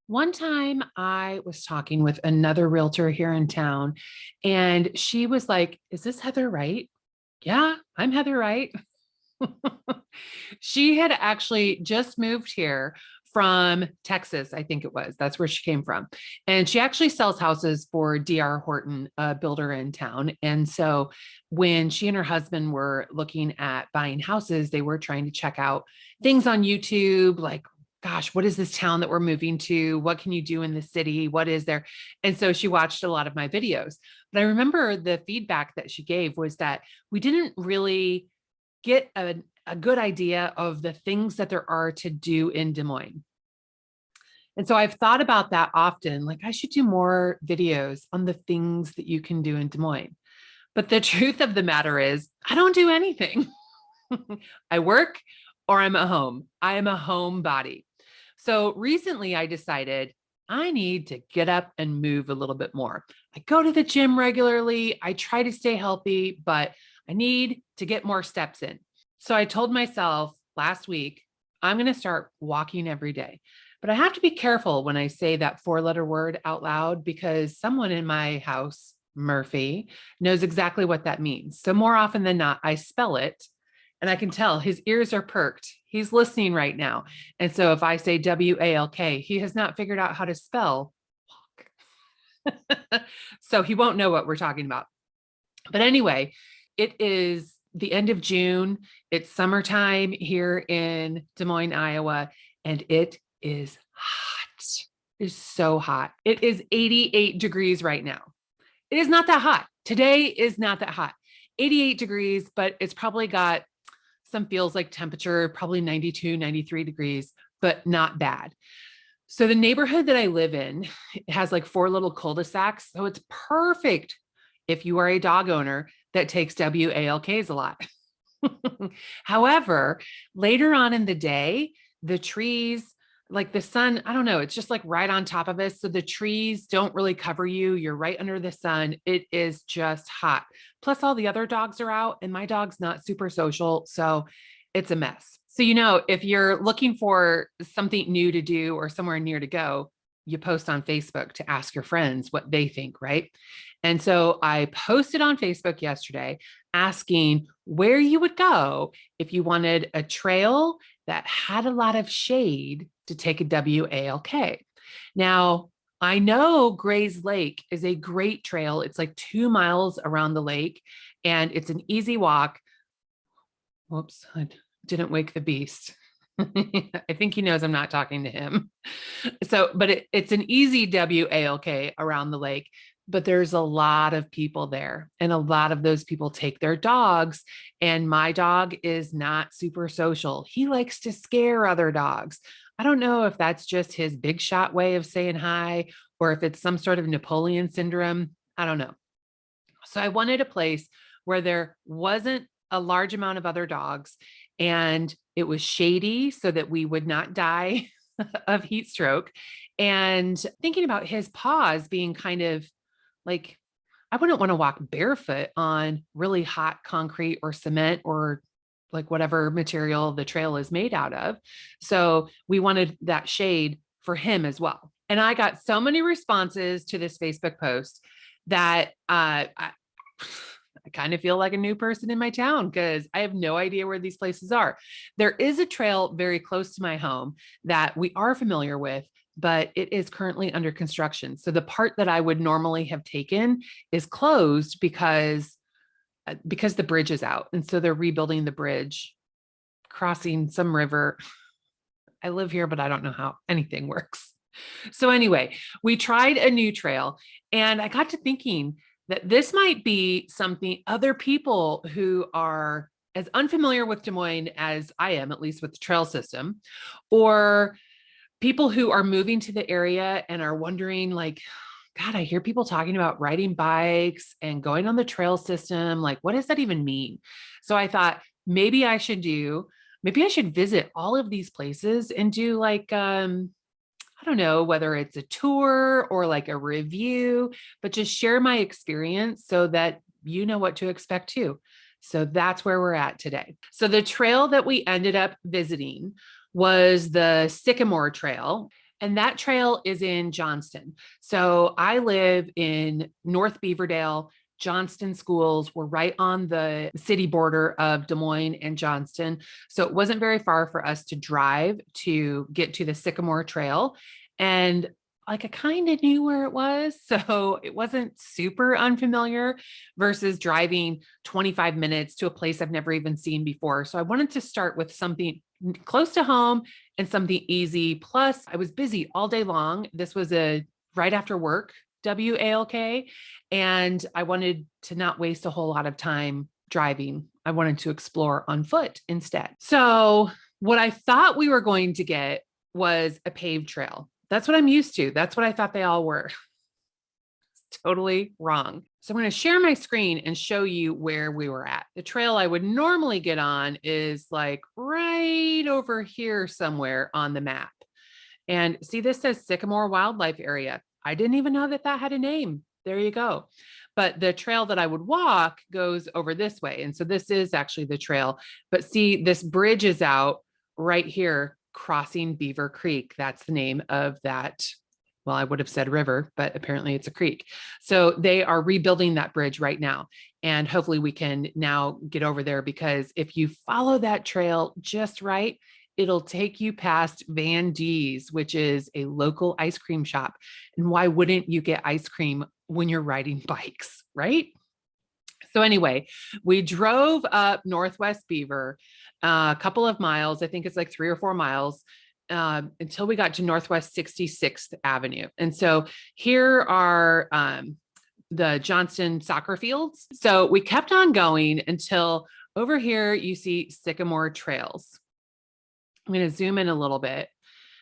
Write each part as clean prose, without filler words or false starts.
One time I was talking with another realtor here in town, and she was like, "Is this Heather Wright?" Yeah, I'm Heather Wright. She had actually just moved here from Texas, I think it was. That's where she came from. And she actually sells houses for DR Horton, a builder in town. And so when she and her husband were looking at buying houses, they were trying to check out things on YouTube, like, gosh, what is this town that we're moving to? What can you do in the city? What is there? And so she watched a lot of my videos. But I remember the feedback that she gave was that we didn't really get a good idea of the things that there are to do in Des Moines. And so I've thought about that often, like I should do more videos on the things that you can do in Des Moines. But the truth of the matter is, I don't do anything. I work or I'm at home. I am a homebody. So recently I decided I need to get up and move a little bit more. I go to the gym regularly. I try to stay healthy, but I need to get more steps in. So I told myself last week, I'm going to start walking every day. But I have to be careful when I say that four-letter word out loud because someone in my house, Murphy, knows exactly what that means. So more often than not, I spell it and I can tell his ears are perked. He's listening right now. And so if I say WALK, he has not figured out how to spell walk. So he won't know what we're talking about. But anyway, it is the end of June. It's summertime here in Des Moines, Iowa, and it is hot. It is so hot. It is 88 degrees right now. It is not that hot. Today is not that hot. 88 degrees, but it's probably got some feels like temperature, probably 92, 93 degrees, but not bad. So the neighborhood that I live in has like four little cul-de-sacs. So it's perfect if you are a dog owner that takes WALKs a lot. However, later on in the day, the trees, like the sun, I don't know, it's just like right on top of us. So the trees don't really cover you. You're right under the sun. It is just hot. Plus, all the other dogs are out, and my dog's not super social. So it's a mess. So, if you're looking for something new to do or somewhere near to go, you post on Facebook to ask your friends what they think, right? And so I posted on Facebook yesterday asking where you would go if you wanted a trail that had a lot of shade to take a WALK. Now, I know Gray's Lake is a great trail. It's like 2 miles around the lake and it's an easy walk. Whoops, I didn't wake the beast. I think he knows I'm not talking to him. So, but it's an easy WALK around the lake, but there's a lot of people there. And a lot of those people take their dogs. And my dog is not super social. He likes to scare other dogs. I don't know if that's just his big shot way of saying hi, or if it's some sort of Napoleon syndrome. I don't know. So I wanted a place where there wasn't a large amount of other dogs and it was shady so that we would not die of heat stroke. And thinking about his paws being kind of like, I wouldn't want to walk barefoot on really hot concrete or cement or like whatever material the trail is made out of. So we wanted that shade for him as well. And I got so many responses to this Facebook post that I kind of feel like a new person in my town because I have no idea where these places are. There is a trail very close to my home that we are familiar with, but it is currently under construction. So the part that I would normally have taken is closed because the bridge is out. And so they're rebuilding the bridge, crossing some river. I live here, but I don't know how anything works. So anyway, we tried a new trail and I got to thinking that this might be something other people who are as unfamiliar with Des Moines as I am, at least with the trail system, or people who are moving to the area and are wondering like, God, I hear people talking about riding bikes and going on the trail system. Like, what does that even mean? So I thought maybe I should visit all of these places and do like, I don't know whether it's a tour or like a review, but just share my experience so that you know what to expect too. So that's where we're at today. So the trail that we ended up visiting was the Sycamore Trail. And that trail is in Johnston. So I live in North Beaverdale. Johnston schools were right on the city border of Des Moines and Johnston. So it wasn't very far for us to drive to get to the Sycamore Trail. And like I kind of knew where it was. So it wasn't super unfamiliar versus driving 25 minutes to a place I've never even seen before. So I wanted to start with something close to home and something easy. Plus, I was busy all day long. This was a right after work WALK, and I wanted to not waste a whole lot of time driving. I wanted to explore on foot instead. So, what I thought we were going to get was a paved trail. That's what I'm used to. That's what I thought they all were. Totally wrong. So I'm going to share my screen and show you where we were at. The trail I would normally get on is like right over here somewhere on the map. And see, this says Sycamore Wildlife Area. I didn't even know that that had a name. There you go. But the trail that I would walk goes over this way. And so this is actually the trail. But see, this bridge is out right here, crossing Beaver Creek. That's the name of that. Well, I would have said river, but apparently it's a creek. So they are rebuilding that bridge right now. And hopefully we can now get over there, because if you follow that trail just right, it'll take you past Van D's, which is a local ice cream shop. And why wouldn't you get ice cream when you're riding bikes, right? So anyway, we drove up Northwest Beaver a couple of miles. I think it's like 3 or 4 miles. Until we got to Northwest 66th Avenue. And so here are the Johnston soccer fields. So we kept on going until over here you see Sycamore Trails. I'm going to zoom in a little bit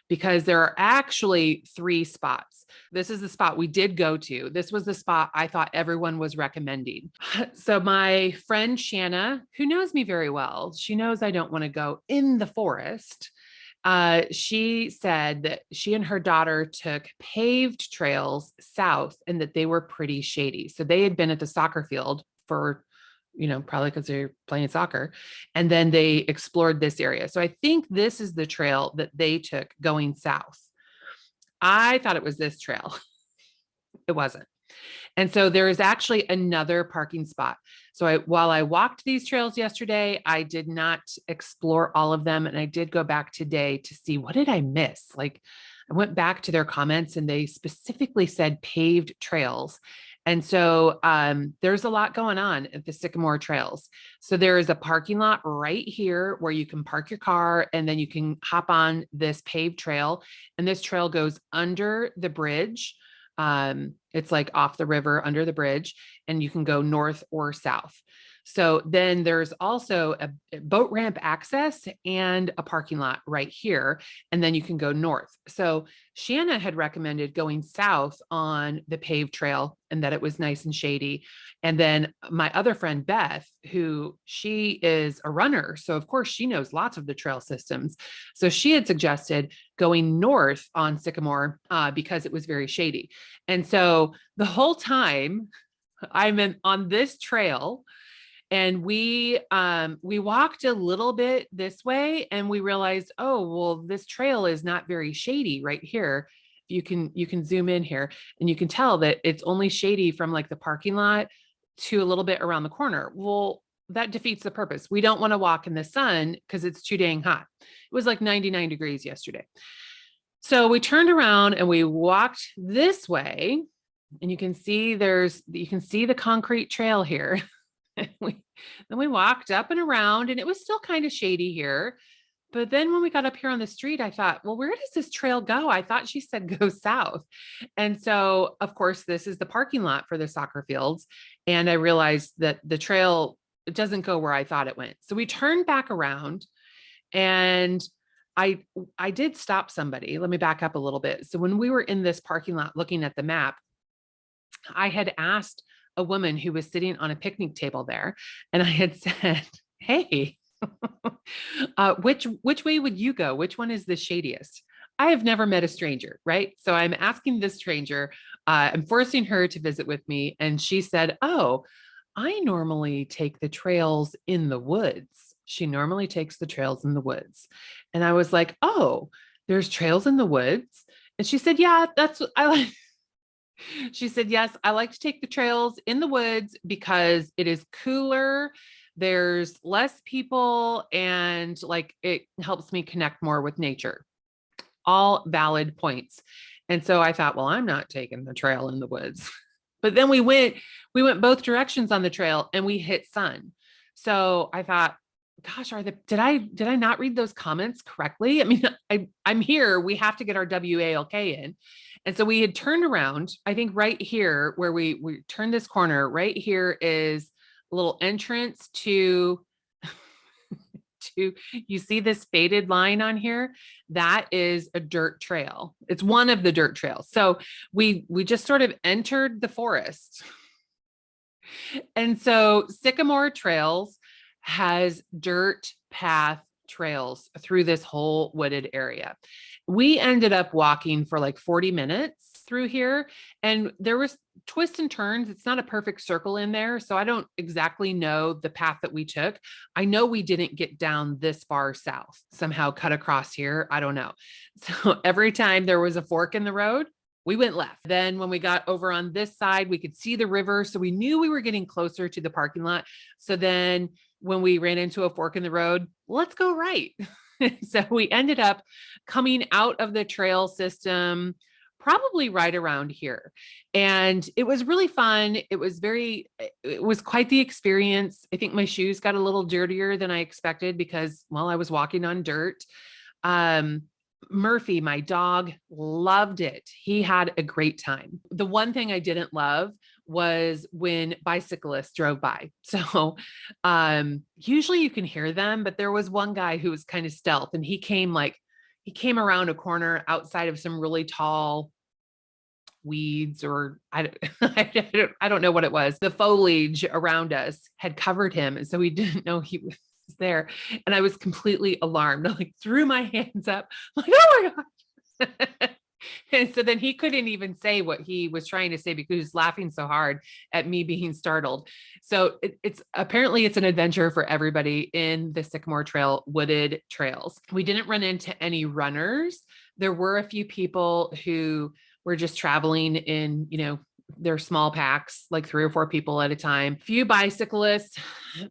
because there are actually 3 spots. This is the spot we did go to. This was the spot I thought everyone was recommending. So my friend Shanna, who knows me very well, she knows I don't want to go in the forest. She said that she and her daughter took paved trails south and that they were pretty shady. So they had been at the soccer field for, probably because they're playing soccer. And then they explored this area. So I think this is the trail that they took going south. I thought it was this trail. It wasn't. And so there is actually another parking spot. So while I walked these trails yesterday, I did not explore all of them. And I did go back today to see, what did I miss? Like, I went back to their comments and they specifically said paved trails. And so there's a lot going on at the Sycamore Trails. So there is a parking lot right here where you can park your car and then you can hop on this paved trail. And this trail goes under the bridge. It's like off the river under the bridge, and you can go north or south. So then there's also a boat ramp access and a parking lot right here. And then you can go north. So Shanna had recommended going south on the paved trail and that it was nice and shady. And then my other friend, Beth, who she is a runner. So of course she knows lots of the trail systems. So she had suggested going north on Sycamore because it was very shady. And so the whole time I'm on this trail, and we walked a little bit this way and we realized, oh, well, this trail is not very shady right here. You can zoom in here and you can tell that it's only shady from like the parking lot to a little bit around the corner. Well, that defeats the purpose. We don't want to walk in the sun because it's too dang hot. It was like 99 degrees yesterday. So we turned around and we walked this way, and you can see the concrete trail here. Then we walked up and around, and it was still kind of shady here. But then when we got up here on the street, I thought, well, where does this trail go? I thought she said go south. And so, of course, this is the parking lot for the soccer fields. And I realized that the trail doesn't go where I thought it went. So we turned back around, and I did stop somebody. Let me back up a little bit. So when we were in this parking lot looking at the map, I had asked a woman who was sitting on a picnic table there, and I had said, hey, which way would you go? Which one is the shadiest? I have never met a stranger, right? So I'm asking this stranger, I'm forcing her to visit with me. And she said, oh, I normally take the trails in the woods. She normally takes the trails in the woods. And I was like, oh, there's trails in the woods. And she said, yeah, that's what I like. She said, yes, I like to take the trails in the woods because it is cooler. There's less people and like it helps me connect more with nature. All valid points. And so I thought, well, I'm not taking the trail in the woods. But then we went both directions on the trail and we hit sun. So I thought, gosh, did I not read those comments correctly? I mean, I'm here. We have to get our WALK in. And so we had turned around. I think right here where we turned this corner, right here is a little entrance to you see this faded line on here. That is a dirt trail. It's one of the dirt trails. So we just sort of entered the forest. And so Sycamore Trails has dirt path trails through this whole wooded area. We ended up walking for like 40 minutes through here, and there was twists and turns. It's not a perfect circle in there, so I don't exactly know the path that we took. I know we didn't get down this far south, somehow cut across here. I don't know. So every time there was a fork in the road, we went left. Then when we got over on this side, we could see the river. So we knew we were getting closer to the parking lot. So then when we ran into a fork in the road, let's go right. So we ended up coming out of the trail system probably right around here. And it was really fun. It was quite the experience. I think my shoes got a little dirtier than I expected because, well, I was walking on dirt. Murphy, my dog, loved it. He had a great time. The one thing I didn't love was when bicyclists drove by. So usually you can hear them, but there was one guy who was kind of stealth, and he came around a corner outside of some really tall weeds, or I don't know what it was. The foliage around us had covered him. And so we didn't know he was there. And I was completely alarmed. I like threw my hands up, like, oh my God. And so then he couldn't even say what he was trying to say because he was laughing so hard at me being startled. So it's apparently it's an adventure for everybody in the Sycamore Trail wooded trails. We didn't run into any runners. There were a few people who were just traveling in, their small packs, like 3 or 4 people at a time. Few bicyclists.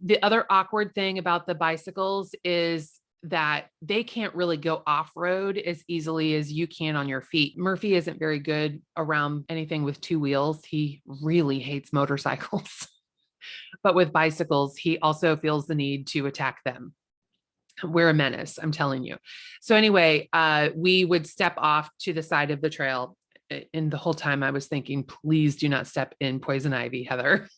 The other awkward thing about the bicycles is that they can't really go off-road as easily as you can on your feet. Murphy isn't very good around anything with 2 wheels. He really hates motorcycles. But with bicycles, he also feels the need to attack them. We're a menace, I'm telling you. So anyway, we would step off to the side of the trail. And the whole time I was thinking, please do not step in poison ivy, Heather.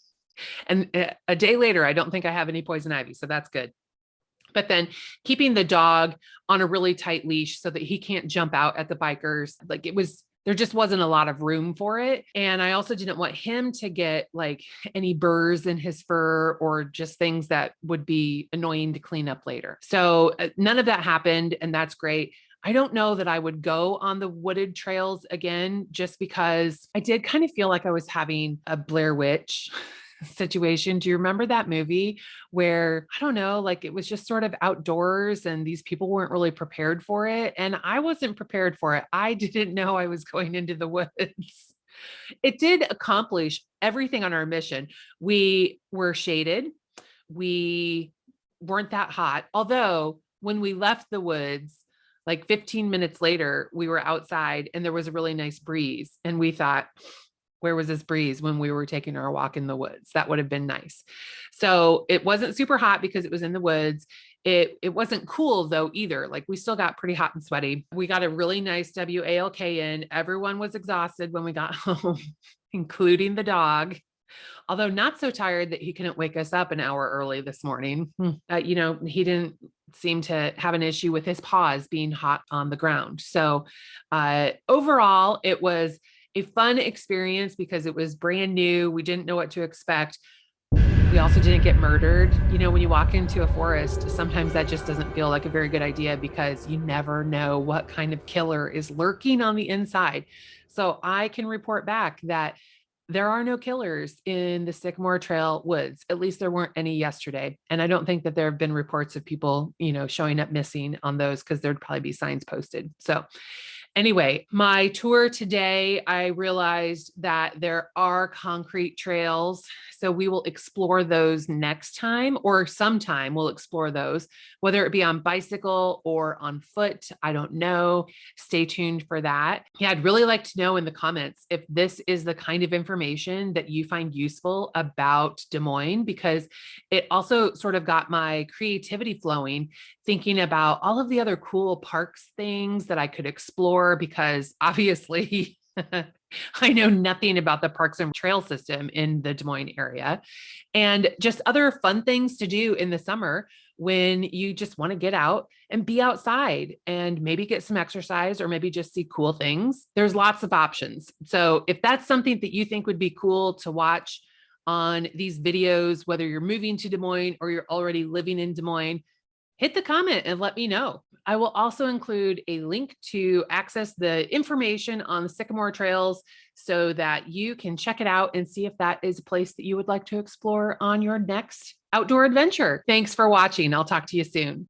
And a day later, I don't think I have any poison ivy. So that's good. But then keeping the dog on a really tight leash so that he can't jump out at the bikers. Like there just wasn't a lot of room for it. And I also didn't want him to get like any burrs in his fur or just things that would be annoying to clean up later. So none of that happened. And that's great. I don't know that I would go on the wooded trails again, just because I did kind of feel like I was having a Blair Witch situation. Do you remember that movie where, I don't know, like it was just sort of outdoors and these people weren't really prepared for it. And I wasn't prepared for it. I didn't know I was going into the woods. It did accomplish everything on our mission. We were shaded. We weren't that hot. Although when we left the woods, like 15 minutes later, we were outside and there was a really nice breeze. And we thought, where was this breeze when we were taking our walk in the woods? That would have been nice. So it wasn't super hot because it was in the woods. It wasn't cool though either. Like we still got pretty hot and sweaty. We got a really nice WALK in. Everyone was exhausted when we got home, including the dog. Although not so tired that he couldn't wake us up an hour early this morning. He didn't seem to have an issue with his paws being hot on the ground. So overall, it was a fun experience because it was brand new. We didn't know what to expect. We also didn't get murdered. When you walk into a forest, sometimes that just doesn't feel like a very good idea because you never know what kind of killer is lurking on the inside. So I can report back that there are no killers in the Sycamore Trail woods. At least there weren't any yesterday. And I don't think that there have been reports of people, showing up missing on those because there'd probably be signs posted. So Anyway, my tour today, I realized that there are concrete trails. So we will explore those next time, or sometime we'll explore those, whether it be on bicycle or on foot. I don't know. Stay tuned for that. Yeah, I'd really like to know in the comments if this is the kind of information that you find useful about Des Moines, because it also sort of got my creativity flowing, thinking about all of the other cool parks things that I could explore, because obviously I know nothing about the parks and trail system in the Des Moines area, and just other fun things to do in the summer when you just want to get out and be outside and maybe get some exercise or maybe just see cool things. There's lots of options. So if that's something that you think would be cool to watch on these videos, whether you're moving to Des Moines or you're already living in Des Moines, hit the comment and let me know. I will also include a link to access the information on the Sycamore Trails so that you can check it out and see if that is a place that you would like to explore on your next outdoor adventure. Thanks for watching. I'll talk to you soon.